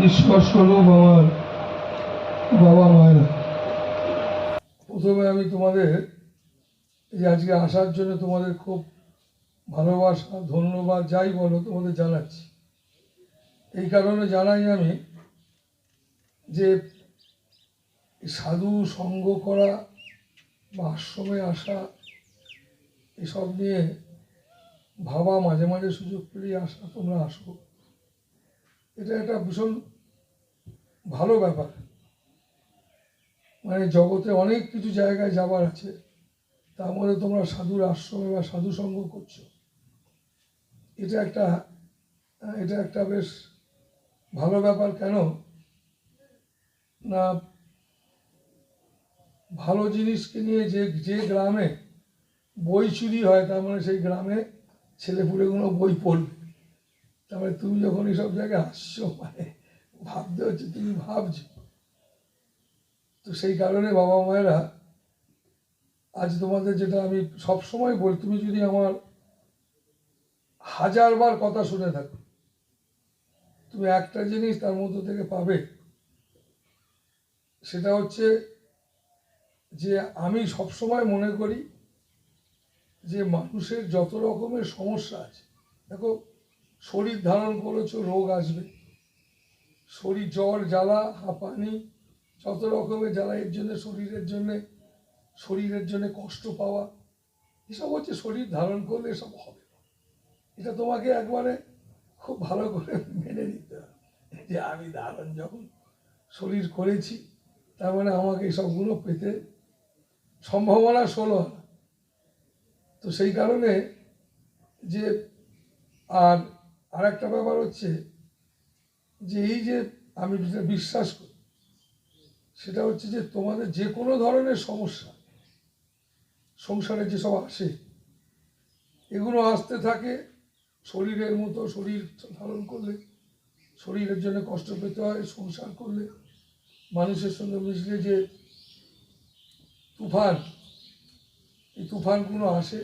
ঈশ্বরস্বরূপ আমার বাবা মায়েরা, প্রথমে আমি তোমাদের এই আজকে আসার জন্য তোমাদের খুব ভালোবাসা, ধন্যবাদ যাই বলো তোমাদের জানাচ্ছি। এই কারণে জানাই আমি যে সাধু সঙ্গ করা বা আশ্রমে আসা এসব নিয়ে ভাবা, মাঝে মাঝে সুযোগ পেলেই আসা, তোমরা আসো, এটা একটা ভীষণ ভালো ব্যাপার। মানে জগতে অনেক কিছু জায়গায় যাবার আছে, তার মধ্যে তোমরা সাধুর আশ্রমে বা সাধু সঙ্গ করছো, এটা একটা বেশ ভালো ব্যাপার। কেন না, ভালো জিনিসকে নিয়ে যে গ্রামে বই চুরি হয়, তার মানে সেই গ্রামে ছেলেপুলেগুলো বই পড়বে। তার মানে তুমি যখন এইসব জায়গায় আসছো, মানে ভাবতে হচ্ছে তুমি ভাবছো। তো সেই কারণে বাবা মায়েরা, আজ তোমাদের যেটা আমি সবসময় বলি, তুমি যদি আমার 1000বার কথা শুনে থাকো, তুমি একটা জিনিস তার মধ্যে থেকে পাবে, সেটা হচ্ছে যে আমি সবসময় মনে করি যে মানুষের যত রকমের সমস্যা আছে, দেখো শরীর ধারণ করেছো, রোগ আসবে, শরীর জ্বর জ্বালা হাঁপানি যত রকমের জ্বালা, এর জন্য শরীরের জন্য কষ্ট পাওয়া, এসব হচ্ছে শরীর ধারণ করলে এসব হবে। এটা তোমাকে একবারে খুব ভালো করে মেনে নিতে হবে যে আমি ধারণ যখন শরীর করেছি, তার মানে আমাকে এইসবগুলো পেতে সম্ভাবনা 16। তো সেই কারণে যে আর একটা ব্যাপার হচ্ছে যে এই যে আমি যেটা বিশ্বাস করি, সেটা হচ্ছে যে তোমাদের যে কোনো ধরনের সমস্যা সংসারে যেসব আসে, এগুলো আসতে থাকে শরীরের মতো। শরীর ধারণ করলে শরীরের জন্য কষ্ট পেতে হয়, সংসার করলে মানুষের সঙ্গে মিশলে যে তুফান, এই তুফানগুলো আসে,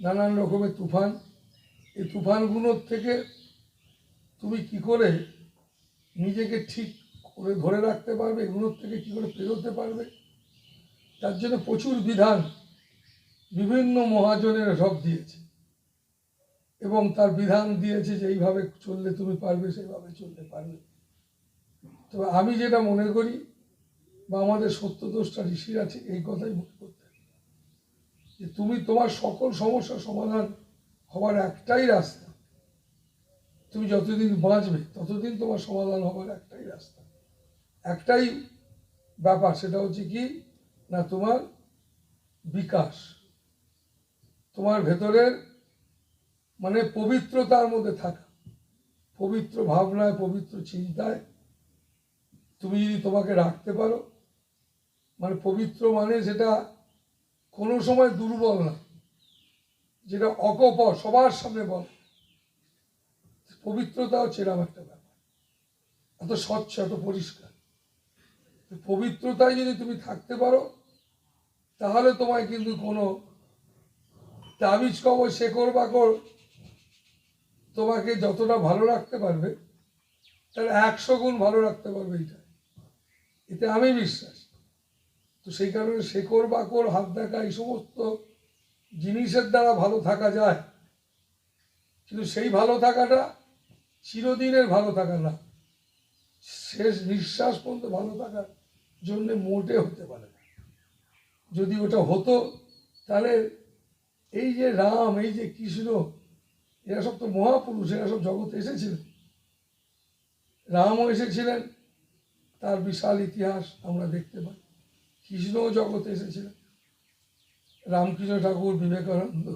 নানান রকমের তুফান। এই তুফানগুলোর থেকে তুমি কি করে নিজেকে ঠিক করে ধরে রাখতে পারবে, এগুলোর থেকে কি করে পেরোতে পারবে, তার জন্য প্রচুর বিধান বিভিন্ন মহাজনের সব দিয়েছে, এবং তার বিধান দিয়েছে যে এইভাবে চললে তুমি পারবে, সেইভাবে চলতে পারবে। তবে আমি যেটা মনে করি, বা আমাদের সত্যদ্রষ্টা ঋষিরা ঠিক এই কথাই মনে করতেন, যে তুমি তোমার সকল সমস্যার সমাধান হওয়ার একটাই রাস্তা, তুমি যতদিন বাঁচবে ততদিন তোমার সমাধান হবার একটাই রাস্তা, একটাই ব্যাপার, সেটা হচ্ছে কি না, তোমার বিকাশ, তোমার ভেতরের মানে পবিত্রতার মধ্যে থাকা, পবিত্র ভাবনায়, পবিত্র চিন্তায় তুমি যদি তোমাকে রাখতে পারো, মানে পবিত্র মানে সেটা কোনো সময় দুর্বল না, যেটা অকপট সবার সামনে বল, পবিত্রতা হচ্ছে এরকম একটা ব্যাপার, এত স্বচ্ছ, এত পরিষ্কার। পবিত্রতায় যদি তুমি থাকতে পারো, তাহলে তোমায় কিন্তু কোনো তাবিজ কবজ শেকড় বাকড় তোমাকে যতটা ভালো রাখতে পারবে, তার 100 গুণ ভালো রাখতে পারবে, এতে আমি বিশ্বাস। তো সেই কারণে শেকড় বাকড়, হাত দেখা, এই সমস্ত জিনিসের দ্বারা ভালো থাকা যায়, কিন্তু সেই ভালো থাকাটা চিরদিনের ভালো থাকা না, শেষ নিঃশ্বাস পর্যন্ত ভালো থাকার জন্য মোটে হতে পারে না। যদি ওটা হতো, তাহলে এই যে রাম, এই যে কৃষ্ণ, এরা সব তো মহাপুরুষ, এরা সব জগতে এসেছিলেন। রামও এসেছিলেন, তার বিশাল ইতিহাস আমরা দেখতে পাই। কৃষ্ণও জগতে এসেছিলেন, রামকৃষ্ণ ঠাকুর, বিবেকানন্দ,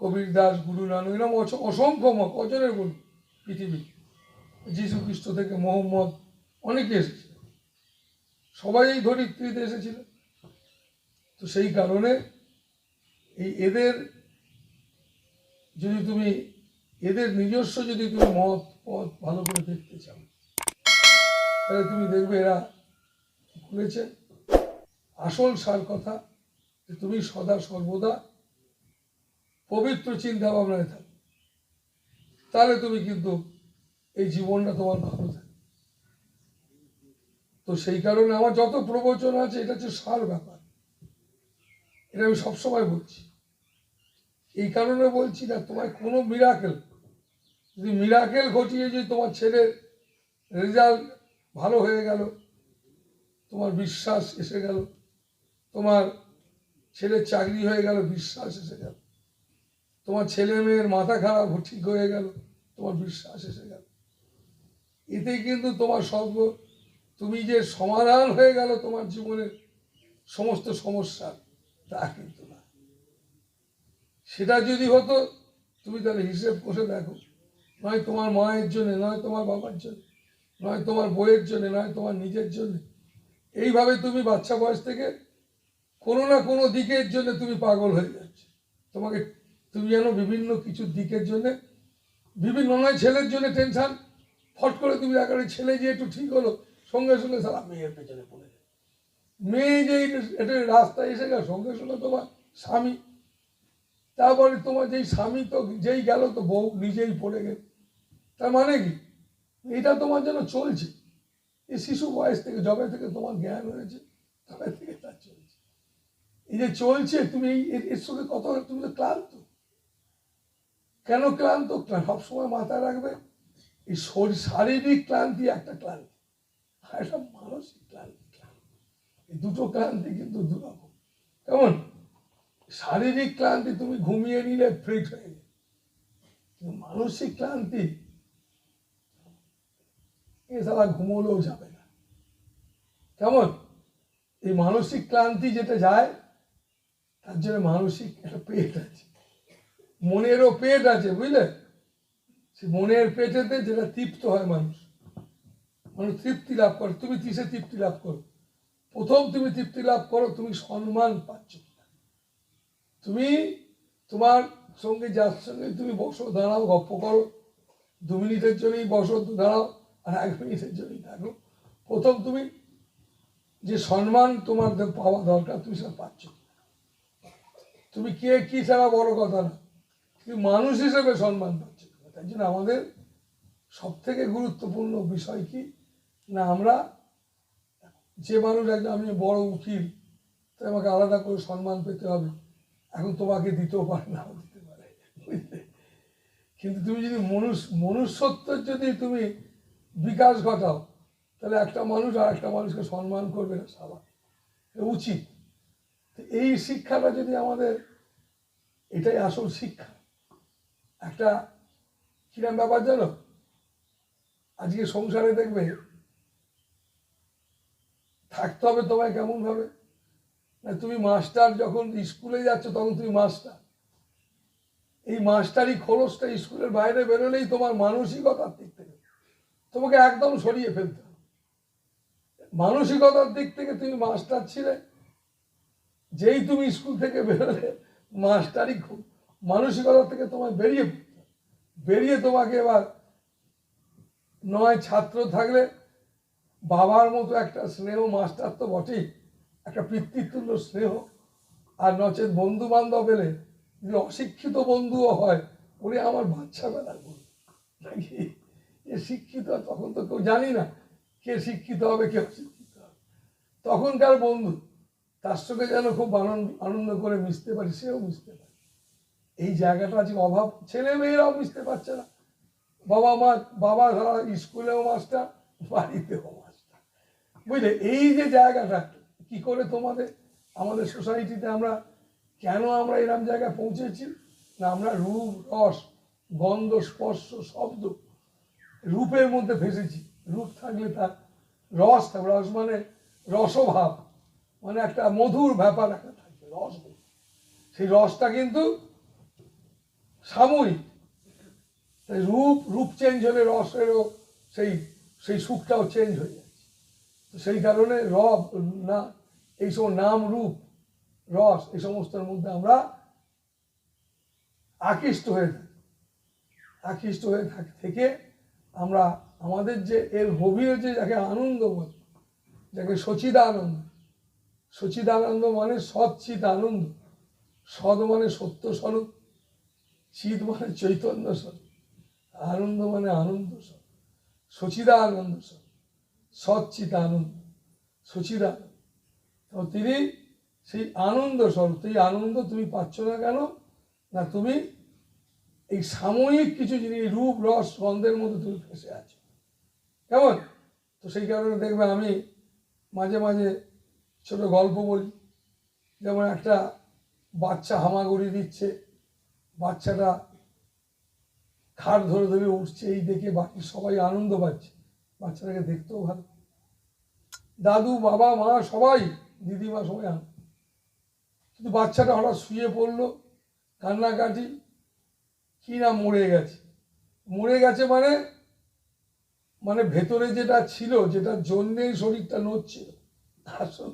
কবির দাস, গুরু নানক, এরকম অসংখ্য কজনের বলুন পৃথিবী, যীশু খ্রিস্ট থেকে মোহাম্মদ, অনেকে এসেছিলেন, সবাই এই ধরিত্রীতে এসেছিলেন। তো সেই কারণে এদের যদি তুমি এদের নিজস্ব যদি তুমি মত পথ ভালো করে দেখতে চাও, তাহলে তুমি দেখবে এরা বলেছে আসল সার কথা, যে তুমি সদা সর্বদা পবিত্র চিন্তা ভাবনায় থাকো, তাহলে তুমি কিন্তু এই জীবনটা তোমার ভালো থাকে। তো সেই কারণে আমার যত প্রবচন আছে এটা হচ্ছে সার ব্যাপার, এটা আমি সবসময় বলছি। এই কারণে বলছি না তোমার কোনো মিরাকেল, যদি মিরাকেল ঘটিয়ে যদি তোমার ছেলের রেজাল্ট ভালো হয়ে গেল, তোমার বিশ্বাস এসে গেল, তোমার ছেলের চাকরি হয়ে গেল, বিশ্বাস এসে গেল, তোমার ছেলে মেয়ের মাথা খারাপ ঠিক হয়ে গেল, তোমার বিশ্বাস এসে গেল, এতে কিন্তু তোমার তুমি যে সমাধান হয়ে গেল তোমার জীবনের সমস্ত সমস্যার, তা কিন্তু না। সেটা যদি হতো তুমি তাহলে হিসেব করে দেখো, নয় তোমার মায়ের জন্যে, নয় তোমার বাবার জন্য, নয় তোমার বইয়ের জন্য, নয় তোমার নিজের জন্য, এইভাবে তুমি বাচ্চা বয়স থেকে কোনো না কোনো দিকের জন্য তুমি পাগল হয়ে যাচ্ছ। তোমাকে তুমি যেন বিভিন্ন কিছু দিকের জন্য, বিভিন্ন নয় ছেলের জন্য টেনশন, ফট করে তুমি একেবারে ছেলে যে একটু ঠিক হলো সঙ্গে সঙ্গে সারা মেয়ের পেছনে পড়ে যায়। মেয়ে যেই এটা রাস্তায় এসে গেল সঙ্গে সঙ্গে তোমার স্বামী, তারপরে তোমার যেই স্বামী তো যেই গেল তো বউ নিজেই পড়ে গেল। তার মানে কি, এটা তোমার জন্য চলছে এই শিশু বয়স থেকে, যবে থেকে তোমার জ্ঞান হয়েছে তবে থেকে তার চলছে। এই যে চলছে তুমি এর সঙ্গে কত তুমি তো ক্লান্ত। কেন ক্লান্ত? সবসময় মাথায় রাখবে এই শারীরিক ক্লান্তি একটা ক্লান্তি, আর একটা মানসিক ক্লান্তি। এই দুটো ক্লান্তি কিন্তু দুরকম। কেমন? শারীরিক ক্লান্তি তুমি ঘুমিয়ে নিলে ফিট হয়ে গেলে, কিন্তু মানসিক ক্লান্তি এছাড়া ঘুমোলেও যাবে না। কেমন? এই মানসিক ক্লান্তি যেটা যায় তার জন্য মানসিক একটা পেট আছে, মনেরও পেট আছে, বুঝলে? সে মনের পেটেতে যেটা তৃপ্ত হয় মানুষ তৃপ্তি লাভ করে। তুমি কিসে তৃপ্তি লাভ করো? প্রথম তুমি তৃপ্তি লাভ করো তুমি সম্মান পাচ্ছ কিনা। তুমি তোমার সঙ্গে যার সঙ্গে তুমি বসো, দাঁড়াও, গপ্প করো, 2 মিনিটের জন্যই বসো, দাঁড়াও, আর 1 মিনিটের জন্যই থাকো, প্রথম তুমি যে সম্মান তোমার পাওয়া দরকার তুমি সেটা পাচ্ছ কিনা। তুমি কে কি ছাড়া বড় কথা না, তুমি মানুষ হিসেবে সম্মান পাচ্ছ কিনা। তাই জন্য আমাদের সব থেকে গুরুত্বপূর্ণ বিষয় কি না, আমরা যে মানুষ একজন, আমি বড় উকিল, তাই আমাকে আলাদা করে সম্মান পেতে হবে, এখন তোমাকে দিতেও পারে, নাও দিতে পারে, বুঝলে? কিন্তু তুমি যদি মনুষ্যত্বের যদি তুমি বিকাশ ঘটাও, তাহলে একটা মানুষ আর একটা মানুষকে সম্মান করবে না, স্বাভাবিক, উচিত। এই শিক্ষাটা যদি আমাদের, এটাই আসল শিক্ষা। একটা কিরম ব্যাপার জানো, আজকে সংসারে দেখবে থাকতে হবে তোমায় কেমন ভাবে না, তুমি মাস্টার যখন স্কুলে যাচ্ছ তখন তুমি মাস্টার, এই মাস্টারি খরচটা স্কুলের বাইরে বেরোলেই তোমার মানসিকতার দিক থেকে তোমাকে একদম সরিয়ে ফেলতে হবে। মানসিকতার দিক থেকে তুমি মাস্টার ছিলে, যেই তুমি স্কুল থেকে বেরোলে মাস্টারি মানসিকতা থেকে তোমায় বেরিয়ে তোমাকে এবার নয় ছাত্র থাকলে বাবার মতো একটা স্নেহ, মাস্টার তো বটেই, একটা পিতৃতুল্য স্নেহ, আর নচেত বন্ধু বান্ধব এলে যদি অশিক্ষিত বন্ধুও হয়, ওরে আমার বাচ্চা বেলার বন্ধু নাকি, এ শিক্ষিত, তখন তো কেউ জানি না কে শিক্ষিত হবে কে অশিক্ষিত হবে, তখনকার বন্ধু তার সঙ্গে যেন খুব আনন্দ করে মিশতে পারি, সেও মিশতে পারে। এই জায়গাটা আজকে অভাব, ছেলে মেয়েরাও মিশতে পারছে না। বাবা স্কুলেও মাস্টার, বাড়িতেও মাস্টার, বুঝলে? এই যে জায়গাটা কি করে আমাদের সোসাইটিতে কেন আমরা এরকম জায়গায় পৌঁছেছি না, আমরা রূপ, রস, গন্ধ, স্পর্শ, শব্দ, রূপের মধ্যে ফেসেছি। রূপ থাকলে তার রস থাকবে, রস মানে রসভাব, মানে একটা মধুর ব্যাপার একটা থাকবে, রস। সেই রসটা কিন্তু সাময়িক, তাই রূপ চেঞ্জ হলে রসেরও সেই সুখটাও চেঞ্জ হয়ে যাচ্ছে। তো সেই কারণে না, এই সব নাম, রূপ, রস, এই সমস্তের মধ্যে আমরা আকৃষ্ট হয়ে থেকে আমরা আমাদের যে এর গভীরে যে যাকে আনন্দ বলে, যাকে সচিদানন্দ মানে সচ্চিত আনন্দ, সদ মানে সত্য স্বরূপ, চিৎ মানে চৈতন্য স্বরূপ, আনন্দ মানে আনন্দ স্বরূপ। সচিদানন্দ স্বরূপ, সচ্চিদানন্দ, সচিদানন্দ। তো তিনি সেই আনন্দ স্বরূপ। এই আনন্দ তুমি পাচ্ছ না কেন? না তুমি এই সাময়িক কিছু জিনিস, রূপ রস গন্ধের মধ্যে তুমি ফেসে আছো। কেমন? তো সেই কারণে দেখবে আমি মাঝে মাঝে ছোট গল্প বলি। যেমন একটা বাচ্চা হামাগুড়ি দিচ্ছে, বাচ্চাটা খাট ধরে ধরে উঠছে, এই দেখে বাকির সবাই আনন্দ পাচ্ছে, বাচ্চাটাকে দেখতেও ভালো, দাদু বাবা মা সবাই, দিদিমা সবাই আনন্দ। কিন্তু বাচ্চাটা হঠাৎ শুয়ে পড়লো, কান্নাকাটি, কি না মরে গেছে। মরে গেছে মানে মানে ভেতরে যেটা ছিল, যেটার জন্যেই শরীরটা নড়ছিল, আসল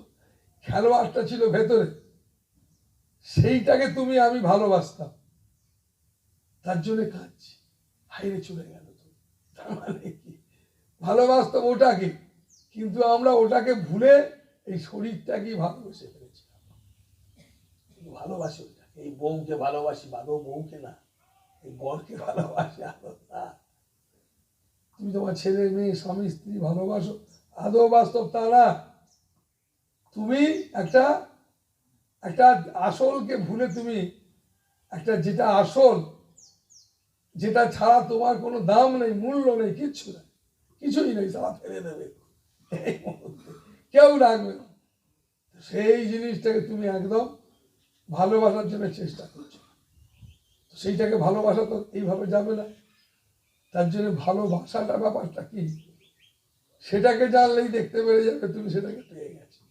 খেলোয়াড়টা ছিল ভেতরে, সেইটাকে তুমি আমি ভালোবাসতাম, তার জন্য কাঁদছি, হাইরে চলে গেল। তো তার মানে কি? ভালোবাসতাম ওটাকে, কিন্তু আমরা ওটাকে ভুলে এই শরীরটাকেই ভালোবেসে ফেলেছিলাম। ভালোবাসি ওটাকে, এই বউকে ভালোবাসি, বাদৌ বউকে না, এই বরকে ভালোবাসি, আদৌ না। তুমি তোমার ছেলে মেয়ে স্বামী স্ত্রী ভালোবাসো, আদৌ বাস্তব তা না। তুমি একটা একটা আসলকে ভুলে তুমি একটা যেটা আসল, যেটা ছাড়া তোমার কোনো দাম নেই, মূল্য নেই, কিচ্ছু নেই, কিছুই নেই, সারা ফেলে দেবে এই মুহূর্তে, কেউ রাখবে না। সেই জিনিসটাকে তুমি একদম ভালোবাসার জন্য চেষ্টা করছো, সেইটাকে ভালোবাসা তো এইভাবে যাবে না। তার জন্য ভালোবাসাটা ব্যাপারটা কি, সেটাকে জানলেই দেখতে পেরে যাবে তুমি সেটাকে পেয়ে গেছো।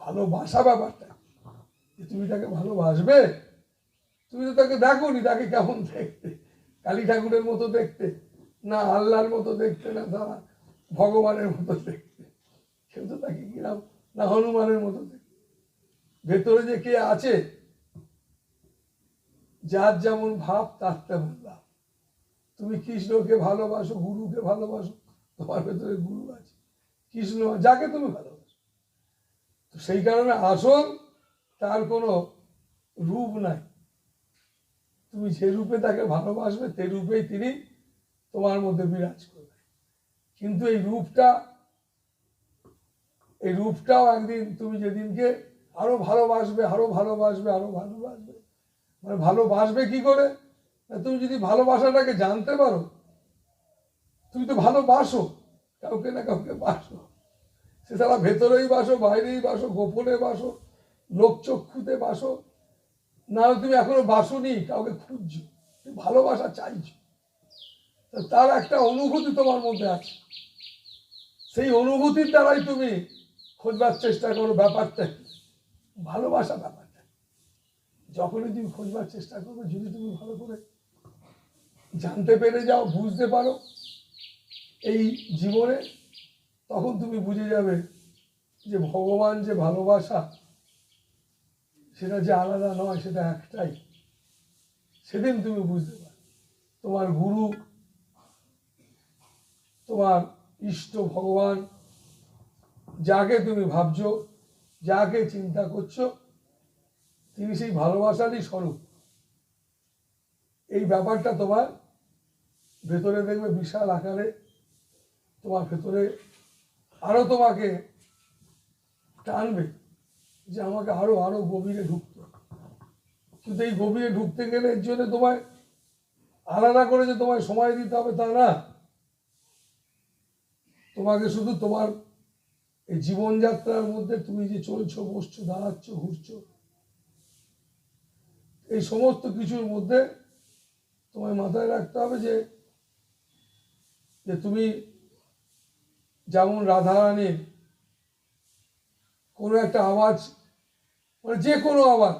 ভালোবাসা ব্যাপারটা তুমি তাকে ভালোবাসবে। তুমি তো তাকে দেখোনি, তাকে কেমন দেখতে, কালী ঠাকুরের মতো দেখতে, না আল্লাহর মতো দেখতে, না তারা ভগবানের মতো দেখতে, কেউ তো তাকে কিরাম, না হনুমানের মতো দেখতে। ভেতরে যে কে আছে, যার যেমন ভাব তার তেমন ভাব। তুমি কৃষ্ণকে ভালোবাসো, গুরুকে ভালোবাসো, তোমার ভেতরে গুরু আছে, কৃষ্ণ, যাকে তুমি ভালোবাসো। তো সেই কারণে আসল তার কোনো রূপ নাই, তুমি যে রূপে তাকে ভালোবাসবে সেই রূপেই তিনি তোমার মধ্যে বিরাজ করবে। কিন্তু এই রূপটাও একদিন তুমি যেদিনকে আরো ভালোবাসবে, আরো ভালোবাসবে, আরো ভালোবাসবে, মানে ভালোবাসবে কি করে? তুমি যদি ভালোবাসাটাকে জানতে পারো, তুমি তো ভালোবাসো, কাউকে না কাউকে বাসো, সে তারা ভেতরেই বাসো, বাইরেই বাসো, গোপনে বাসো, লোকচক্ষুতে বাসো, না তুমি এখনো বাসোনি, কাউকে খুঁজছো, ভালোবাসা চাইছো, তার একটা অনুভূতি তোমার মধ্যে আছে, সেই অনুভূতির দ্বারাই তুমি খোঁজবার চেষ্টা করো ব্যাপারটা, ভালোবাসা ব্যাপারটা। যখনই তুমি খোঁজবার চেষ্টা করবে, যদি তুমি ভালো করে জানতে পেরে যাও, বুঝতে পারো এই জীবনে, তখন তুমি বুঝে যাবে যে ভগবান যে ভালোবাসা, সেটা যে আলাদা নয়, সেটা একটাই। সেদিন তুমি বুঝতে পারো তোমার গুরু, তোমার ইষ্ট ভগবান, যাকে তুমি ভাবছো, যাকে চিন্তা করছো, তিনি সেই ভালোবাসারই স্বরূপ। এই ব্যাপারটা তোমার ভেতরে দেখবে বিশাল আকারে, তোমার ভেতরে আরো তোমাকে টানবে যে আমাকে আরো আরো গভীরে ঢুকতে। কিন্তু এই গভীরে ঢুকতে গেলে এর জন্য তোমায় আলাদা করে যে তোমায় সময় দিতে হবে তা না, তোমাকে শুধু তোমার এই জীবনযাত্রার মধ্যে তুমি যে চলছো, বসছো, দাঁড়াচ্ছ, ঘুরছো, এই সমস্ত কিছুর মধ্যে তোমায় মাথায় রাখতে হবে যে তুমি যেমন রাধারানীর কোনো একটা আওয়াজ, মানে যে কোনো আওয়াজ,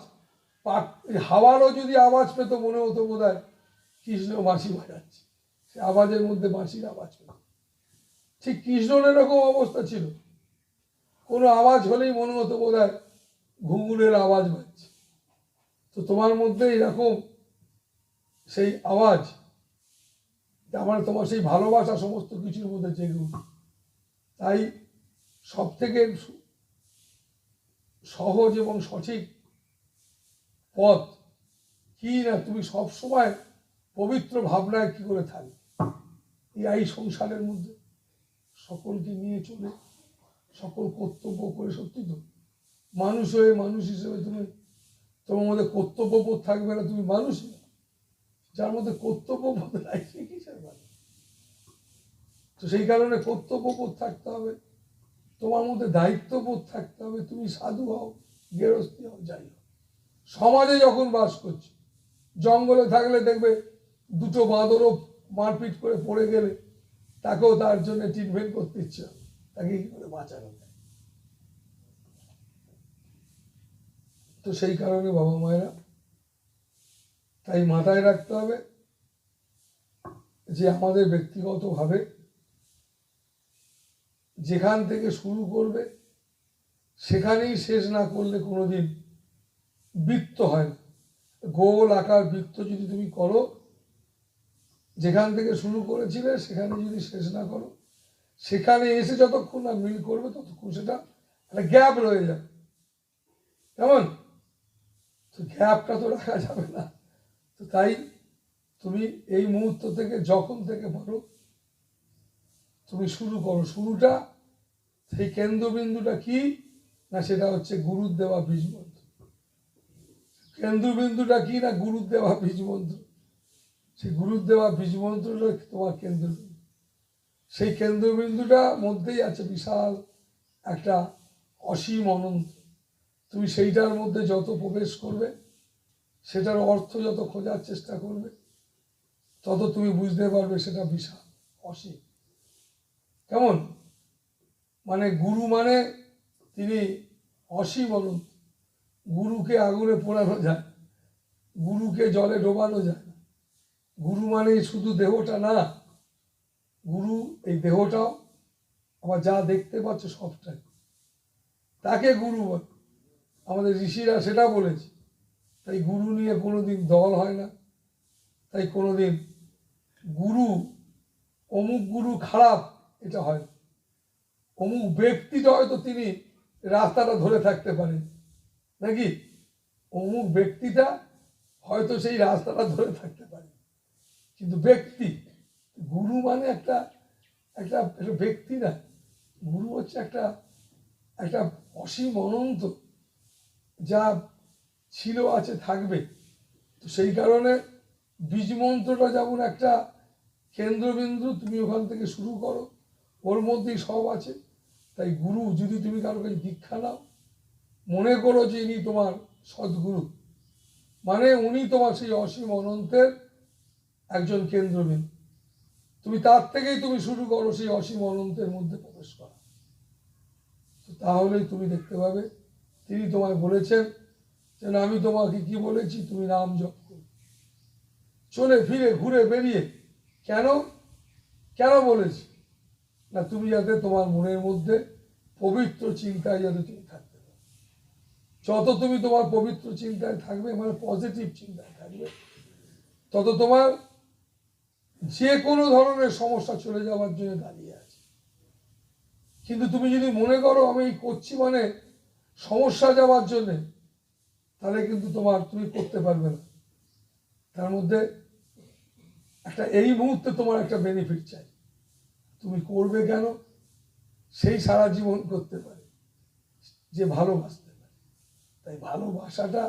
হাওয়ারও যদি আওয়াজ পেত, মনে হতো বোধ হয় কৃষ্ণ বাঁশি বাজাচ্ছে, সে আওয়াজের মধ্যে বাঁশির আওয়াজ পেত। ঠিক কৃষ্ণর এরকম অবস্থা ছিল, কোনো আওয়াজ হলেই মনে হতো বোধ হয় ঘুঙুরের আওয়াজ বাজছে। তো তোমার মধ্যে এরকম সেই আওয়াজ, তার মানে তোমার সেই ভালোবাসা সমস্ত কিছুর মধ্যে জেগে উঠে। তাই সব থেকে সহজ এবং সঠিক পথ কি না, তুমি সবসময় পবিত্র ভাবনায় কি করে থাকবে এই সংসারের মধ্যে। সকলকে নিয়ে চলে, সকল কর্তব্য করে, সত্যি তো মানুষ হয়ে মানুষ হিসেবে তুমি, তোমার মধ্যে কর্তব্যবোধ থাকবে না, তুমি মানুষ না। যার মধ্যে কর্তব্যবোধ নাই সে কিসের মানুষ? তো সেই কারণে কর্তব্যবোধ থাকতে হবে, তোমার মধ্যে দায়িত্ববোধ থাকতে হবে। তুমি সাধু হও, গেরস্থী হও, যাই হোক, সমাজে যখন বাস করছো, জঙ্গলে থাকলে দেখবে দুটো বাঁদরও মারপিট করে পড়ে গেলে তাকেও তার জন্য ট্রিটমেন্ট করতে ইচ্ছে হবে, তাকে কি করে বাঁচানো যায়। তো সেই কারণে বাবা মায়েরা তাই মাথায় রাখতে হবে যে আমাদের ব্যক্তিগতভাবে যেখান থেকে শুরু করবে সেখানেই শেষ না করলে কোনোদিন বৃত্ত হয় না। গোল আকার বৃত্ত যদি তুমি করো, যেখান থেকে শুরু করেছিলে সেখানে যদি শেষ না করো, সেখানে এসে যতক্ষণ না মিল করবে ততক্ষণ সেটা একটা গ্যাপ রয়ে যাবে। কেমন? তো গ্যাপটা তো রাখা যাবে না। তো তাই তুমি এই মুহূর্ত থেকে যখন থেকে পারো তুমি শুরু করো। শুরুটা, সেই কেন্দ্রবিন্দুটা কি না, সেটা হচ্ছে গুরুর দেওয়া বীজ মন্ত্র। কেন্দ্রবিন্দুটা কি না, গুরুর দেওয়া বীজ মন্ত্র। সেই গুরুর দেওয়া বীজ মন্ত্রটা তোমার কেন্দ্রবিন্দু। সেই কেন্দ্রবিন্দুটার মধ্যেই আছে বিশাল একটা অসীম অনন্ত। তুমি সেইটার মধ্যে যত প্রবেশ করবে, সেটার অর্থ যত খোঁজার চেষ্টা করবে, তত তুমি বুঝতে পারবে সেটা বিশাল অসীম। কেমন? মানে গুরু মানে তিনি অসীম অনন্ত। গুরুকে আগুনে পোড়ানো যায়, গুরুকে জলে ডোবানো যায় না। গুরু মানে শুধু দেহটা না, গুরু এই দেহটাও, আবার যা দেখতে পাচ্ছ সবটাই, তাকে গুরু বলে। আমাদের ঋষিরা সেটা বলেছে। তাই গুরু নিয়ে কোনোদিন দল হয় না। তাই কোনোদিন গুরু, অমুক গুরু খারাপ এটা হয় না। অমুক ব্যক্তিটা হয়তো তিনি রাস্তাটা ধরে থাকতে পারেন নাকি, অমুক ব্যক্তিটা হয়তো সেই রাস্তাটা ধরে থাকতে পারে, কিন্তু ব্যক্তি, গুরু মানে একটা একটা ব্যক্তি না। গুরু হচ্ছে একটা একটা অসীম অনন্ত, যা ছিল, আছে, থাকবে। তো সেই কারণে বীজ মন্ত্রটা যেমন একটা কেন্দ্রবিন্দু, তুমি ওখান থেকে শুরু করো, ওর মধ্যেই সব আছে। তাই গুরু, যদি তুমি কারো কাছে দীক্ষা নাও, মনে করো যে ইনি তোমার সদ্গুরু, মানে উনি তোমার সেই অসীম অনন্তের একজন কেন্দ্রবিন্দু। তুমি তার থেকেই তুমি শুরু করো সেই অসীম অনন্তের মধ্যে প্রবেশ করা। তাহলেই তুমি দেখতে পাবে তিনি তোমায় বলেছেন যেন আমি তোমাকে কি বলেছি, তুমি নাম জপ করো, চলে ফিরে ঘুরে বেরিয়ে। কেন কেন বলেছি না, তুমি যাতে তোমার মনের মধ্যে পবিত্র চিন্তায় যাতে তুমি থাকতে পারো। যত তুমি তোমার পবিত্র চিন্তায় থাকবে, মানে পজিটিভ চিন্তায় থাকবে, তত তোমার যে কোনো ধরনের সমস্যা চলে যাওয়ার জন্য দাঁড়িয়ে আছে। কিন্তু তুমি যদি মনে করো আমি করছি মানে সমস্যা যাওয়ার জন্যে, তাহলে কিন্তু তুমি করতে পারবে না। তার মধ্যে একটা, এই মুহূর্তে তোমার একটা বেনিফিট চাই, তুমি করবে কেন, সেই সারা জীবন করতে পারে যে ভালোবাসতে পারে। তাই ভালোবাসাটা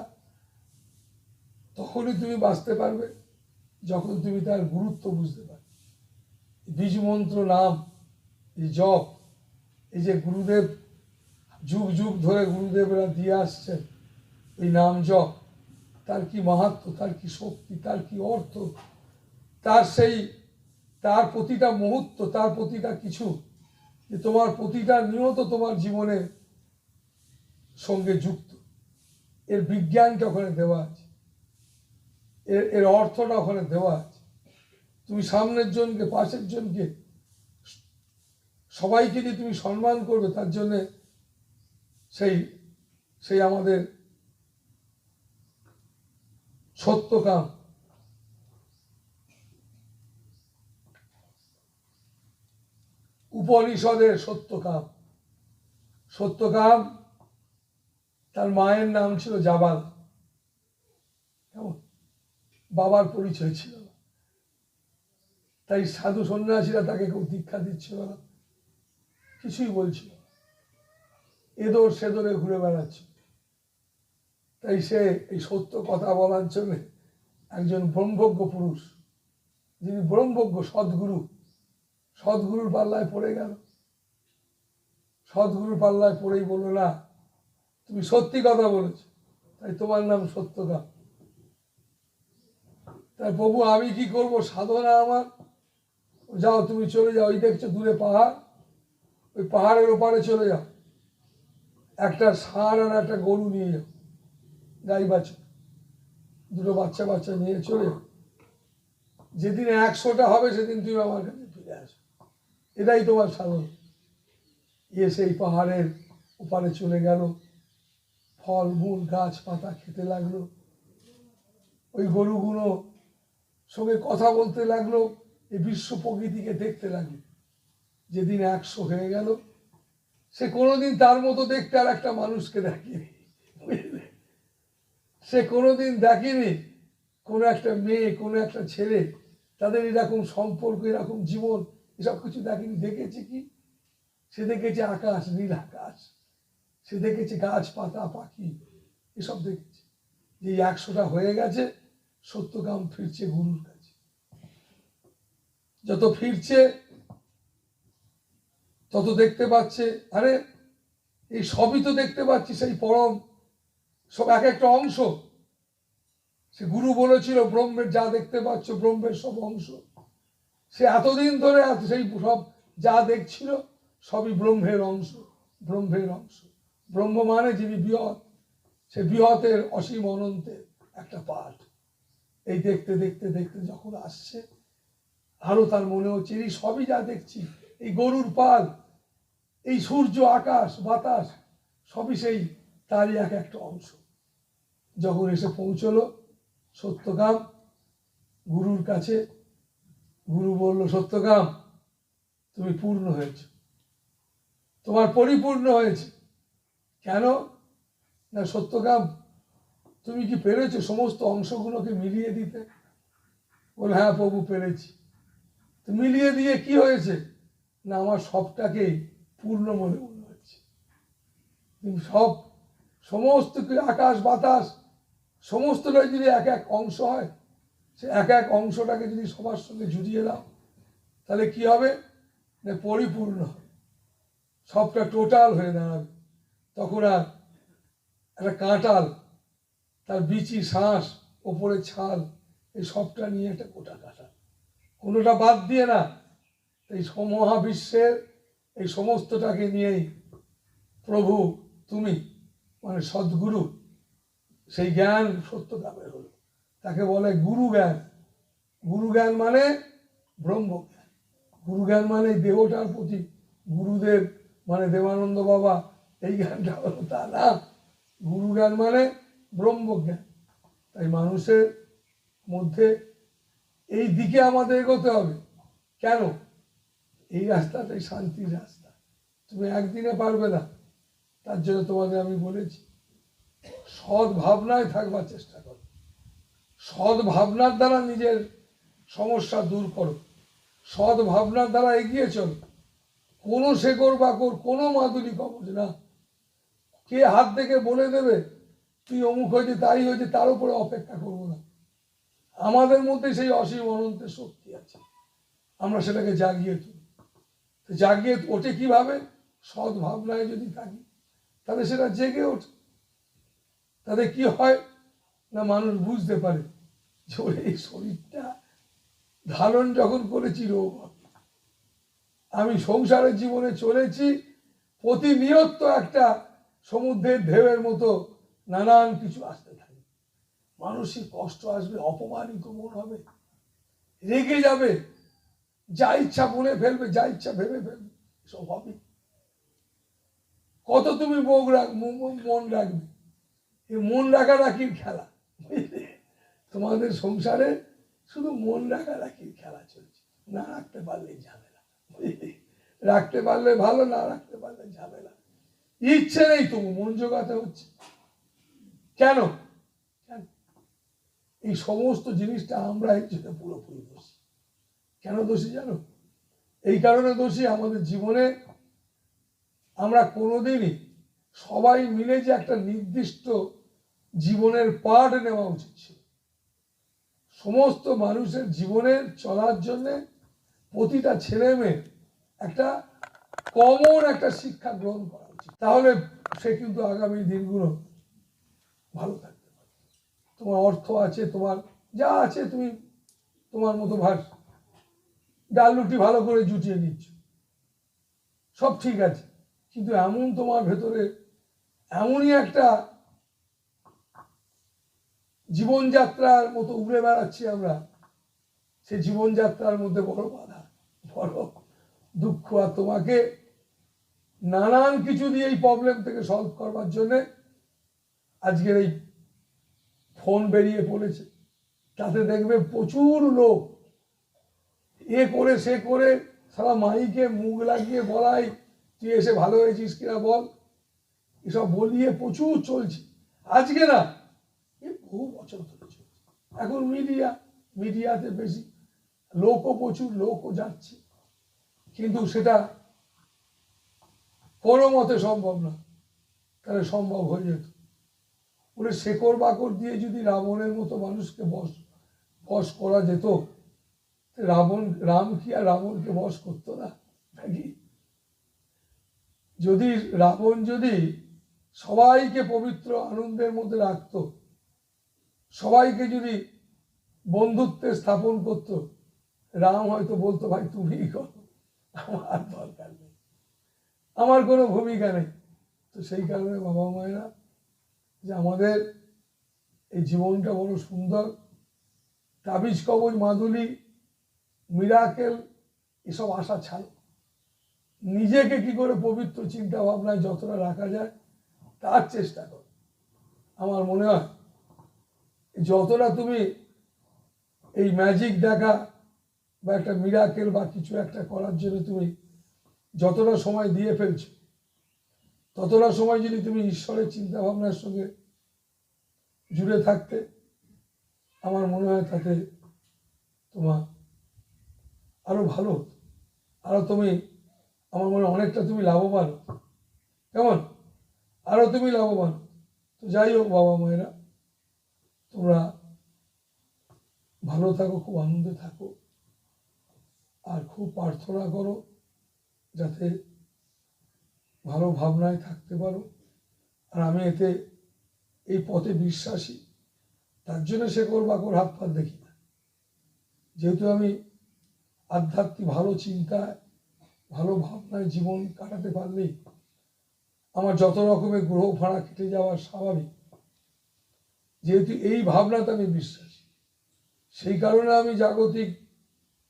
তখনই তুমি বাঁচতে পারবে যখন তুমি তার গুরুত্ব বুঝতে পারবে। বীজ মন্ত্র, নাম, এই জপ, এই যে গুরুদেব যুগ যুগ ধরে গুরুদেবরা দিয়ে আসছেন, এই নাম জপ, তার কি মাহাত্ম্য, তার কি শক্তি, তার কি অর্থ, তার প্রতিটা মুহূর্ত, তার প্রতিটা কিছু, যে তোমার প্রতিটা নিয়ত তোমার জীবনের সঙ্গে যুক্ত। এর বিজ্ঞানটা ওখানে দেওয়া আছে, এর অর্থটা ওখানে দেওয়া আছে। তুমি সামনের জনকে, পাশের জনকে, সবাইকে যে তুমি সম্মান করবে, তার জন্যে সেই সেই আমাদের সত্যকাম, উপনিষদের সত্যকাম। সত্যকাম, তার মায়ের নাম ছিল জাবাল। কেমন? বাবার পরিচয় ছিল না, তাই সাধু সন্ন্যাসীরা তাকে কেউ দীক্ষা দিচ্ছিল না। কিছুই বলছিল, এদোর সেদরে ঘুরে বেড়াচ্ছিল। তাই সে এই সত্য কথা বলার জন্য একজন ব্রহ্মজ্ঞ পুরুষ, যিনি ব্রহ্মজ্ঞ সদ্গুরুর পাল্লায় পড়ে গেল। সদ্গুরুর পাল্লায় পড়েই বললো, না তুমি সত্যি কথা বলেছ, তাই তোমার নাম সত্যকাম। তাই প্রভু আমি কি করব, সাধনা আমার, যাও তুমি চলে যাও, ওই দেখছো দূরে পাহাড়, ওই পাহাড়ের ওপারে চলে যাও, একটা ষাঁড় আর একটা গরু নিয়ে যাও, গাই বাছুর, দুটো বাচ্চা বাচ্চা নিয়ে চলে যাও, যেদিন 100টা হবে সেদিন তুমি আমার কাছে ফিরে আসো, এটাই তোমার সাধনা। সেই পাহাড়ের ওপারে চলে গেল, ফল মূল গাছপাতা খেতে লাগলো, ওই গরুগুলো সঙ্গে কথা বলতে লাগলো, এই বিশ্ব প্রকৃতিকে দেখতে লাগলো। যেদিন 100 হয়ে গেল, সে কোনোদিন তার মতো দেখতে আর একটা মানুষকে দেখেনি, সে কোনোদিন দেখেনি কোনো একটা মেয়ে, কোনো একটা ছেলে, তাদের এরকম সম্পর্ক, এরকম জীবন, এসব কিছু দেখেনি। দেখেছে কি, সে দেখেছে আকাশ, নীল আকাশ, সে দেখেছে গাছপাতা পাখি, এসব দেখেছে। যে 100টা হয়ে গেছে, সত্যকাম ফিরছে গুরুর কাছে। যত ফিরছে তত দেখতে পাচ্ছে, আরে এই সবই তো দেখতে পাচ্ছি সেই পরম, সব এক একটা অংশ। সে গুরু বলেছিল ব্রহ্মের যা দেখতে পাচ্ছ ব্রহ্মের সব অংশ। সে এতদিন ধরে সেই সব যা দেখছিল সবই ব্রহ্মের অংশ, ব্রহ্মের অংশ। ব্রহ্ম মানে যিনি বৃহৎ, সে বৃহতের অসীম অনন্তের একটা পাঠ। এই দেখতে দেখতে দেখতে যখন আসছে, আরো তার মনে হচ্ছে এই সবই যা দেখছি, এই গরুর পাল, এই সূর্য, আকাশ বাতাস, সবই সেই তারই এক একটা অংশ। যখন এসে পৌঁছলো সত্যকাম গুরুর কাছে, গুরু বলল, সত্যকাম তুমি পূর্ণ হয়েছ, তোমার পরিপূর্ণ হয়েছে। কেন না, সত্যকাম তুমি কি পেরেছো সমস্ত অংশগুলোকে মিলিয়ে দিতে? বল, হ্যাঁ প্রভু পেরেছি। তো মিলিয়ে দিয়ে কি হয়েছে না, আমার সবটাকেই পূর্ণ মনে হচ্ছে। সব সমস্ত আকাশ বাতাস সমস্তটাই যদি এক এক অংশ হয়, সে এক এক অংশটাকে যদি সবার সঙ্গে জুড়িয়ে দাও, তাহলে কি হবে না, পরিপূর্ণ হবে, সবটা টোটাল হয়ে দাঁড়াবে। তখন আর একটা কাঁটাল, তার বিচি, শ্বাস, ওপরে ছাল, এই সবটা নিয়ে একটা গোটা কাঁটাল, কোনোটা বাদ দিয়ে না। এই মহাবিশ্বের এই সমস্তটাকে নিয়েই প্রভু তুমি মানে সদ্গুরু, সেই জ্ঞান সত্যকামের হলো। তাকে বলে গুরু জ্ঞান। গুরু জ্ঞান মানে ব্রহ্মজ্ঞান। গুরু জ্ঞান মানে দেহটার প্রতি গুরুদেব মানে দেবানন্দ বাবা, এই জ্ঞানটা হলো তা না। গুরু জ্ঞান মানে ব্রহ্মজ্ঞান। তাই মানুষের মধ্যে এই দিকে আমাদের এগোতে হবে। কেন? এই রাস্তাটাই শান্তির রাস্তা, তুমি একদিনে পারবে না। তার জন্য তোমাদের আমি বলেছি, সৎ ভাবনায় থাকবার চেষ্টা করো, সৎ ভাবনার দ্বারা নিজের সমস্যা দূর করো, সৎ ভাবনার দ্বারা এগিয়ে চলো। কোনো শেকড় বাকড়, কোনো মাদুলি কবজ না। কে হাত থেকে বলে দেবে তুই অমুক হয়েছে তাই হয়েছে, তার উপরে অপেক্ষা করবো না। আমাদের মধ্যে সেই অসীম অনন্তের শক্তি আছে, আমরা সেটাকে জাগিয়ে তুলি। জাগিয়ে ওঠে কিভাবে? সৎ ভাবনায় যদি থাকি, তাহলে সেটা জেগে ওঠে। তাতে কি হয় না, মানুষ বুঝতে পারে যে এই শরীরটা ধারণ যখন করেছি রোগ, আমি সংসারের জীবনে চলেছি, প্রতিনিয়ত একটা সমুদ্রের ঢেউয়ের মতো নানান কিছু আসতে থাকে। মানসিক কষ্ট আসবে, অপমানিত মন হবে, রেগে যাবে, যা ইচ্ছা বলে ফেলবে, যা ইচ্ছা ভেবে ফেলবে, সব হবে। কত তুমি মন রাখবে? এই মন রাখারাখির খেলা, তোমাদের সংসারে শুধু মন রাখারাখির খেলা চলছে। না রাখতে পারলে ঝামেলা, রাখতে পারলে ভালো, না রাখতে পারলে ঝামেলা। ইচ্ছে নেই তবু মন জোগাতে হচ্ছে। কেন? এই সমস্ত জিনিসটা আমরা এর জন্য পুরোপুরি দোষী। কেন দোষী জানো? এই কারণে দোষী, আমাদের জীবনে আমরা কোনোদিনই সবাই মিলে যে একটা নির্দিষ্ট জীবনের পার্ট নেওয়া উচিত ছিল। সমস্ত মানুষের জীবনের চলার জন্যে প্রতিটা ছেলে মেয়ের একটা কমন একটা শিক্ষা গ্রহণ করা উচিত, তাহলে সে কিন্তু আগামী দিনগুলো ভালো থাকতে পারে। তোমার অর্থ আছে, তোমার যা আছে, তুমি তোমার মতো ভাস ডাল রুটি ভালো করে জুটিয়ে নিচ্ছ, সব ঠিক আছে, কিন্তু এমন তোমার ভেতরে এমনই একটা জীবনযাত্রার মতো উড়ে বেড়াচ্ছি আমরা, সেই জীবনযাত্রার মধ্যে বড় বাধা, বড় দুঃখ। আর তোমাকে নানান কিছু দিয়ে এই প্রবলেম থেকে সলভ করবার জন্যে আজকের এই ফোন বেরিয়ে পড়েছে। তাতে দেখবে প্রচুর লোক এ করে সে করে সারা মাইকে মুখ লাগিয়ে বলাই, তুই এসে ভালো হয়েছিস কিনা বল, এসব বলিয়ে প্রচুর চলছে। আজকে না, এ বহু বছর ধরে চলছে। এখন মিডিয়াতে বেশি লোকও, প্রচুর লোকও যাচ্ছে, কিন্তু সেটা কোনো মতে সম্ভব না। তাহলে সম্ভব হয়ে যেত, বলে শেকড় বাকড় দিয়ে যদি রাবণের মতো মানুষকে বশ করা যেত, রাম কি আর রাবণকে বশ করতো না নাকি? যদি রাবণ যদি সবাইকে পবিত্র আনন্দের মধ্যে রাখত, সবাইকে যদি বন্ধুত্বে স্থাপন করত, রাম হয়তো বলতো, ভাই তুমিই করো, আমার দরকার নেই, আমার কোনো ভূমিকা নেই। তো সেই কারণে বাবা মায়েরা, যে আমাদের এই জীবনটা বড় সুন্দর, তাবিজ কবজ মাদুলি মিরাকেল এসব আশা ছাড়ো, নিজেকে কি করে পবিত্র চিন্তা ভাবনায় যতটা রাখা যায় তার চেষ্টা করো। আমার মনে হয় যতটা তুমি এই ম্যাজিক দেখা বা একটা মিরাকেল বা কিছু একটা করার জন্য তুমি যতটা সময় দিয়ে ফেলছো, ততটা সময় যদি তুমি ঈশ্বরের চিন্তা ভাবনার সঙ্গে জুড়ে থাকতে, আমার মনে হয় তাতে তোমার আরো ভালো হতো, আরো তুমি, আমার মনে হয় অনেকটা তুমি লাভবান হতো। কেমন? আরো তুমি লাভবান। তো যাই হোক বাবা মায়েরা, তোমরা ভালো থাকো, খুব আনন্দে থাকো, আর খুব প্রার্থনা করো যাতে ভালো ভাবনায় থাকতে পারো। আর আমি এতে এই পথে বিশ্বাসী, তার জন্য শেকড় বাকড় হাত পা দেখি না। যেহেতু আমি আধ্যাত্মিক ভালো চিন্তায়, ভালো ভাবনায় জীবন কাটাতে পারলেই আমার যত রকমের গ্রহ ভাড়া কেটে যাওয়া স্বাভাবিক, যেহেতু এই ভাবনাতে আমি বিশ্বাসী, সেই কারণে আমি জাগতিক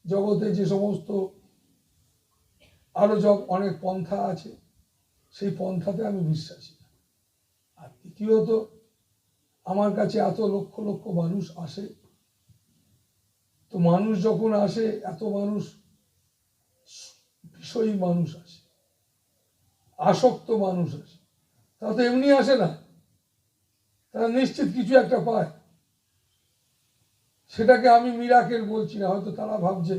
জগতে যে সমস্ত আরো অনেক পন্থা আছে, সেই পন্থাতে আমি বিশ্বাসী। আর দ্বিতীয়ত, আমার কাছে এত লক্ষ লক্ষ মানুষ আসে, তো মানুষ যখন আসে, এত মানুষ বিষয়ী মানুষ আসে, আসক্ত মানুষ আসে, তারা তো এমনি আসে না, তারা নিশ্চিত কিছু একটা পায়। সেটাকে আমি মিরাকেল বলছি না, হয়তো তারা ভাবছে,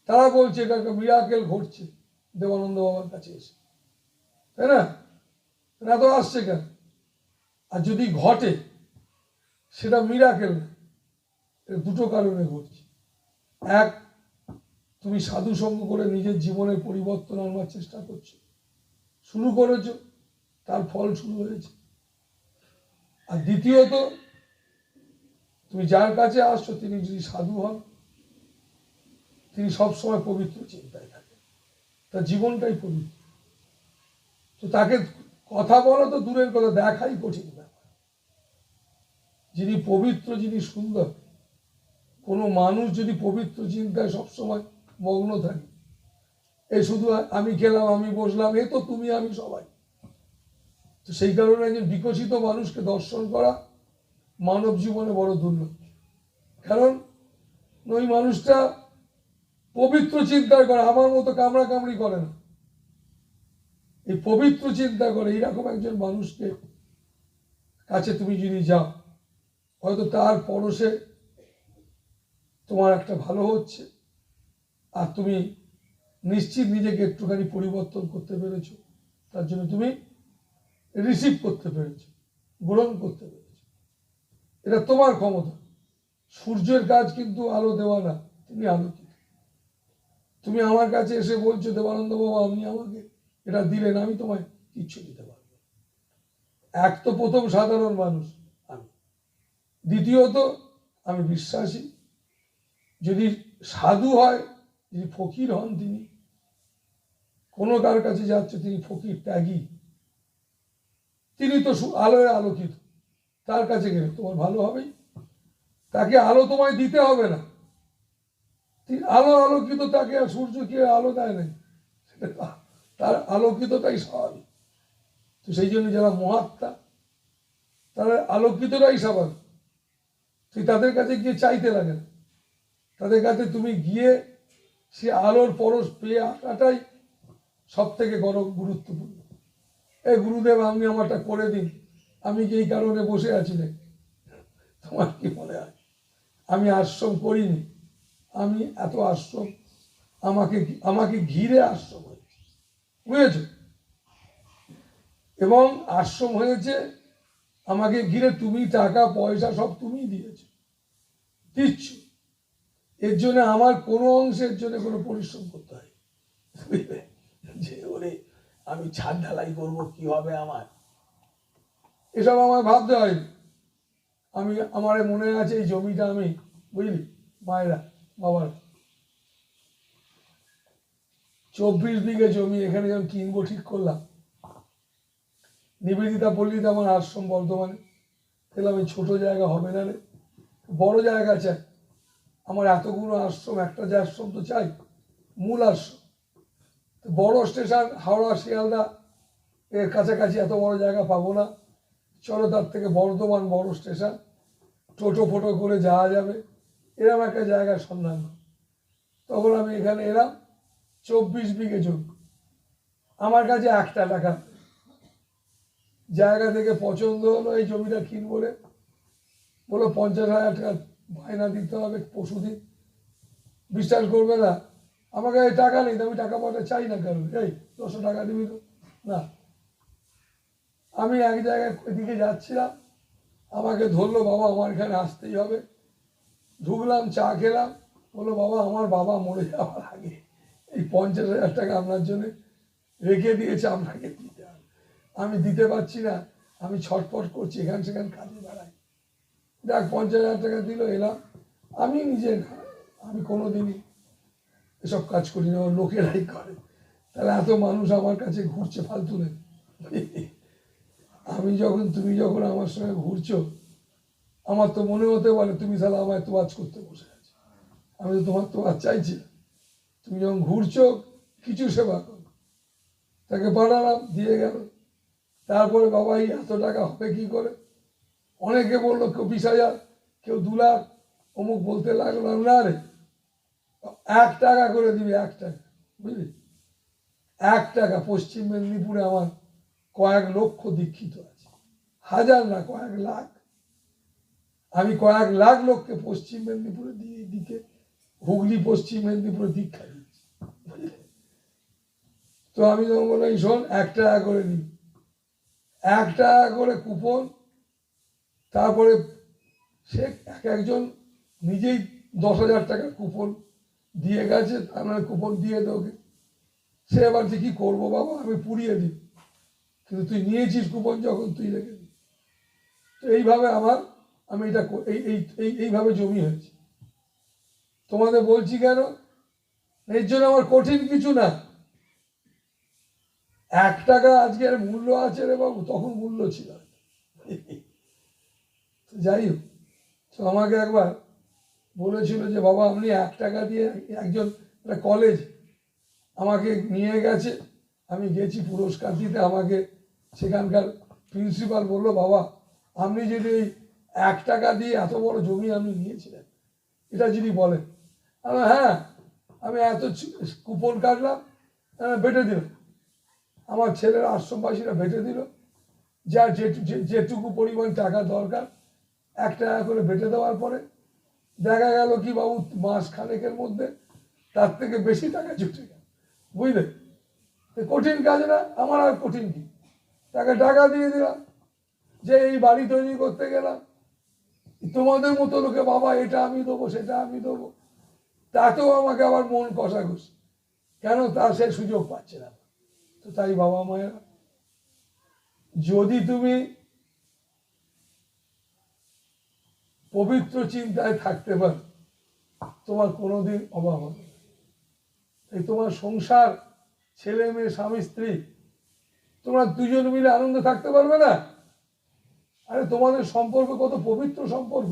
তারা বলছে এটা একটা মিরাকেল ঘটছে দেবানন্দ বাবার কাছে এসে, তাই না? এরা তো আসছে কেন? আর যদি ঘটে সেটা মিরাকেল না, দুটো কারণে ঘটছে। এক, তুমি সাধু সঙ্গ করে নিজের জীবনের পরিবর্তন আনবার চেষ্টা করছো, শুরু করেছো, তার ফল শুরু হয়েছে। আর দ্বিতীয়ত, তুমি যার কাছে আসছো তিনি যদি সাধু হন, তিনি সবসময় পবিত্র চিন্তায় থাকেন, তার জীবনটাই পবিত্র। তো তাকে কথা বলা তো দূরের কথা, দেখাই কঠিন ব্যাপার। যিনি পবিত্র, যিনি সুন্দর, কোনো মানুষ যদি পবিত্র চিন্তায় সবসময় মগ্ন থাকে, এই শুধু আমি খেলাম, আমি বসলাম, এ তো তুমি আমি সবাই। তো সেই কারণে একজন বিকশিত মানুষকে দর্শন করা মানব জীবনে বড় দুর্লভ। কারণ ওই মানুষটা পবিত্র চিন্তা করে, আমার মতো কামড়া কামড়ি করে না, এই পবিত্র চিন্তা করে। এইরকম একজন মানুষকে কাছে তুমি যদি যাও, হয়তো তার পরশে তোমার একটা ভালো হচ্ছে, আর তুমি নিশ্চিত নিজেকে একটুখানি পরিবর্তন করতে পেরেছো, তার জন্য তুমি রিসিভ করতে পেরেছো, গ্রহণ করতে পেরেছো। এটা তোমার ক্ষমতা। সূর্যের কাজ কিন্তু আলো দেওয়া না, তিনি আলোকিত। তুমি আমার কাছে এসে বলছো দেবানন্দ বাবা আপনি আমাকে এটা দিলেন, আমি তোমায় কিচ্ছু দিতে পারবো না। এক তো প্রথম সাধারণ মানুষ আমি, দ্বিতীয়ত আমি বিশ্বাসী। যদি সাধু হয়, যদি ফকির হন, তিনি কোনো কার কাছে যাচ্ছে তিনি ফকির ত্যাগী, তিনি তো আলোয় আলোকিত। তার কাছে গেলে তোমার ভালো হবেই। তাকে আলো তোমায় দিতে হবে না, আলো আলোকিত, তাকে আর সূর্য কি আলো দেয় নাই, তার আলোকিতটাই স্বাভাবিক। তো সেই জন্য যারা মহাত্মা তারা আলোকিতটাই স্বাভাবিক। তুই তাদের কাছে গিয়ে চাইতে লাগে না, তাদের কাছে তুমি গিয়ে সে আলোর পরশ পেয়ে আসাটাই সব থেকে বড় গুরুত্বপূর্ণ। এই গুরুদেব আপনি আমারটা করে দিন, আমি কি এই কারণে বসে আছি না? তোমার কি মনে হয় আমি আশ্রম করিনি? আমি এত আশ্রম আমাকে আমাকে ঘিরে আশ্রম হয়েছে, বুঝেছ? এবং আশ্রম হয়েছে আমাকে ঘিরে, তুমি টাকা পয়সা সব তুমি দিয়েছো, দিচ্ছ। এর জন্য আমার কোনো অংশের জন্য কোনো পরিশ্রম করতে হয় যে ওরে আমি ছাদ ঢালাই করবো, কি হবে আমার, এসব আমার ভাবতে হয়নি। আমি আমার মনে আছে এই জমিটা আমি, বুঝলি মায়েরা বাবার 24 বিঘে জমি এখানে যখন কিনবো ঠিক করলাম, নিবেদিতা পল্লীতে আমার আশ্রম বর্ধমানে, দেখলাম এই ছোট জায়গা হবে না রে, বড় জায়গা চাই। আমার এতগুলো আশ্রম, একটা যে আশ্রম তো চাই, মূল আশ্রম। বড় স্টেশন হাওড়া শিয়ালদা এর কাছাকাছি এত বড় জায়গা পাবো না, চলো তার থেকে বর্ধমান বড় স্টেশন, টোটো ফোটো করে যাওয়া যাবে, এরকম একটা জায়গার সন্ধান। তখন আমি এখানে এলাম, 24 বিঘে জমি, আমার কাছে একটা টাকা। জায়গা থেকে পছন্দ হলো, এই জমিটা কিনবো রে, বলো 50,000 টাকা বায়না দিতে হবে পশুদিন। বিশ্বাস করবে না, আমার কাছে টাকা নেই, আমি টাকা পয়সা চাই না কারণ, এই 200 টাকা দিবি তো না। আমি এক জায়গায় এদিকে যাচ্ছিলাম, আমাকে ধরলো, বাবা আমার এখানে আসতেই হবে। ঢুকলাম, চা খেলাম, বললো বাবা আমার বাবা মরে যাওয়ার আগে এই 50,000 টাকা আপনার জন্য রেখে দিয়েছে, আপনাকে দিতে হবে। আমি দিতে পারছি না, আমি ছটফট করছি, এখান সেখান কাজে বেড়াই। দেখ 50,000 টাকা দিল, এলাম। আমি নিজে না, আমি কোনোদিনই এসব কাজ করি না, লোকেরাই করে। তাহলে এত মানুষ আমার কাছে ঘুরছে ফালতু নেই। তুমি যখন আমার সঙ্গে ঘুরছো, আমার তো মনে হতে পারে তুমি তাহলে আমায় তোয়াজ করতে বসে আছো। আমি তো তোমার তোয়াজ চাইছি না। তুমি যখন ঘুরছো কিছু সেবা করো। তাকে পাঠালাম, দিয়ে গেল। তারপরে বাবা এই এত টাকা হবে কি করে? অনেকে বললো কেউ 20,000, কেউ 2 লাখ, অমুক বলতে লাগলো। না রে, 1 টাকা করে দিবি, 1 টাকা, বুঝলি? 1 টাকা। পশ্চিম মেদিনীপুরে আমার কয়েক লক্ষ দীক্ষিত আছে, হাজার না কয়েক লাখ। আমি কয়েক লাখ লোককে পশ্চিম মেদিনীপুরে দিয়ে দিকে, হুগলি পশ্চিম মেদিনীপুরে দীক্ষা দিচ্ছি। তো আমি যখন বললাম শোন 1 টাকা করে নিই, 1 টাকা করে কুপন। তারপরে সে একজন নিজেই 10,000 টাকার কুপন দিয়ে গেছে, তার মানে কুপন দিয়ে তোকে। সে এবার যে কি করবো বাবা, আমি পুড়িয়ে দিই, কিন্তু তুই নিয়েছিস কুপন যখন, তুই রেখে দিই। তো এইভাবে আমি এটা এইভাবে জমি হয়েছে। তোমাদের বলছি কেন, এর জন্য আমার কঠিন কিছু না। 1 টাকা আজকের মূল্য আছে রে বাবু, তখন মূল্য ছিল। যাই হোক, তো আমাকে একবার বলেছিল যে বাবা আপনি 1 টাকা দিয়ে, একজন কলেজ আমাকে নিয়ে গেছে, আমি গেছি পুরস্কার দিতে, আমাকে সেখানকার প্রিন্সিপাল বললো বাবা আপনি যদি এই 1 টাকা দিয়ে এত বড় জমি আপনি নিয়েছিলেন, এটা যদি বলেন। হ্যাঁ, আমি এত কুপন কাটলাম, বেটে দিল, আমার ছেলের আশ্রমবাসীরা বেটে দিল, যার যেটুকু পরিমাণ টাকা দরকার 1 টাকা করে বেটে দেওয়ার পরে দেখা গেল কি বাবু, মাস খানেকের মধ্যে তার থেকে বেশি টাকা জুটে গেল, বুঝলে? তো কঠিন কাজ না, আমার আর কঠিন কি? তাকে টাকা দিয়ে দিলাম যে এই বাড়ি তৈরি করতে গেলাম, তোমাদের মতো লোকে বাবা এটা আমি দেবো সেটা আমি দেবো, তাতেও আমাকে আবার মন কষাকষি, কেন? তার সে সুযোগ পাচ্ছে না। তো তাই বাবা মায়েরা, যদি তুমি পবিত্র চিন্তায় থাকতে পারো, তোমার কোনোদিন অভাব হবে না। এই তোমার সংসার, ছেলে মেয়ে, স্বামী স্ত্রী, তোমরা দুজন মিলে আনন্দে থাকতে পারবে না? আরে তোমাদের সম্পর্ক কত পবিত্র সম্পর্ক,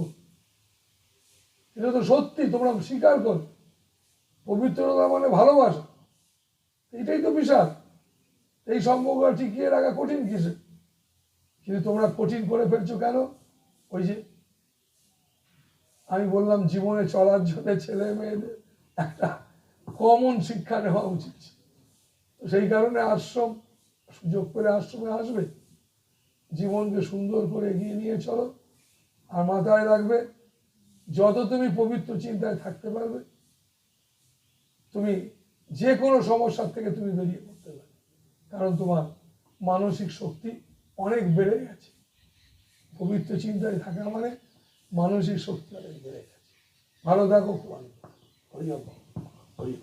এটা তো সত্যি, তোমরা স্বীকার করো। পবিত্রতা মানে ভালোবাসা, এটাই তো বিশাল। এই সম্পর্ক টিকিয়ে রাখা কঠিন কিসে? কিন্তু তোমরা কঠিন করে ফেলছো কেন? ওই যে আমি বললাম, জীবনে চলার জন্য ছেলে মেয়েদের একটা কমন শিক্ষা নেওয়া উচিত। তো সেই কারণে আশ্রম, সুযোগ পেলে আশ্রমে আসবে, জীবনকে সুন্দর করে এগিয়ে নিয়ে চলো। আর মাথায় রাখবে, যত তুমি পবিত্র চিন্তায় থাকতে পারবে, তুমি যে কোনো সমস্যার থেকে তুমি বেরিয়ে পড়তে পারবে, কারণ তোমার মানসিক শক্তি অনেক বেড়ে গেছে। পবিত্র চিন্তায় থাকা মানে মানসিক শক্তি অনেক বেড়ে গেছে। ভালো থাকো, হরি হরি।